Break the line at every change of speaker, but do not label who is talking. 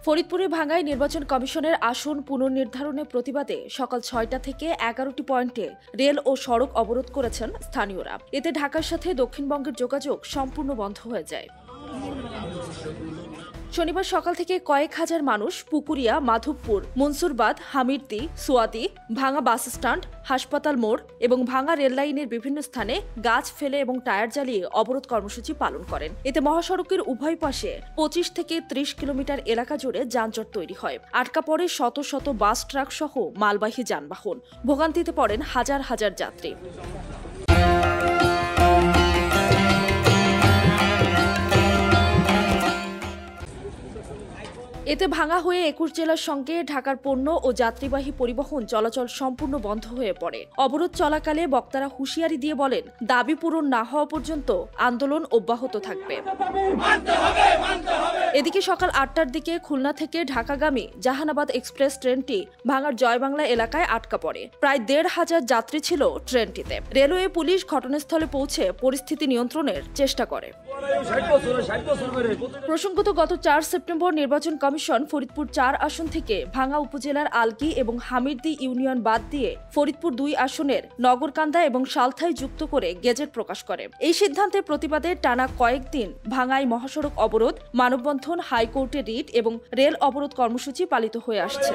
ফরিদপুরে ভাঙ্গায় নির্বাচন কমিশনের আসন পুনর্নির্ধারণের প্রতিবাদে সকাল ৬টা থেকে ১১টি পয়েন্টে রেল ও সড়ক অবরোধ করেছেন স্থানীয়রা। এতে ঢাকার সাথে দক্ষিণবঙ্গের যোগাযোগ সম্পূর্ণ বন্ধ হয়ে যায়। শনিবার সকাল থেকে কয়েক হাজার মানুষ পুকুরিয়া, মাধবপুর, মনসুরবাদ, হামিরদি, সোয়াদি, ভাঙ্গা বাস স্ট্যান্ড, হাসপাতাল মোড় এবং ভাঙ্গা রেল লাইনের বিভিন্ন স্থানে গাছ ফেলে এবং টায়ার জ্বালিয়ে অবরোধ কর্মসূচি পালন করেন। এতে মহাসড়কের উভয় পাশে ২৫ থেকে ৩০ কিলোমিটার এলাকা জুড়ে যানজট তৈরি হয়। আটকা পড়ে শত শত বাস, ট্রাক সহ মালবাহী যানবাহন। ভোগান্তিতে পড়েন হাজার হাজার যাত্রী। এতে ভাঙ্গা হয়ে ২১ জেলার সঙ্গে ঢাকার পণ্য ও যাত্রীবাহী পরিবহন চলাচল সম্পূর্ণ বন্ধ হয়ে পড়ে। অবরোধ চলাকালে বক্তারা হুঁশিয়ারি দিয়ে বলেন, দাবি পূরণ না হওয়া পর্যন্ত আন্দোলন অব্যাহত থাকবে। এদিকে সকাল ৮টার দিকে খুলনা থেকে ঢাকাগামী জাহানাবাদ এক্সপ্রেস ট্রেনটি ভাঙ্গার জয়বাংলা এলাকায় আটকা পড়ে। প্রায় ১৫০০ যাত্রী ছিল ট্রেনটিতে। রেলওয়ে পুলিশ ঘটনাস্থলে পৌঁছে পরিস্থিতি নিয়ন্ত্রণের চেষ্টা করে। প্রসঙ্গত গত ৪ সেপ্টেম্বর নির্বাচন কমিশন ফরিদপুর ৪ আসন থেকে ভাঙ্গা উপজেলার আলগী এবং হামিরদি ইউনিয়ন বাদ দিয়ে ফরিদপুর ২ আসনের নগরকান্দা এবং সালথায় যুক্ত করে গেজেট প্রকাশ করে। এই সিদ্ধান্তের প্রতিবাদে টানা কয়েকদিন ভাঙ্গায় মহাসড়ক অবরোধ, মানববন্ধন, হাইকোর্টে রিট এবং রেল অবরোধ কর্মসূচি পালিত হয়ে আসছে।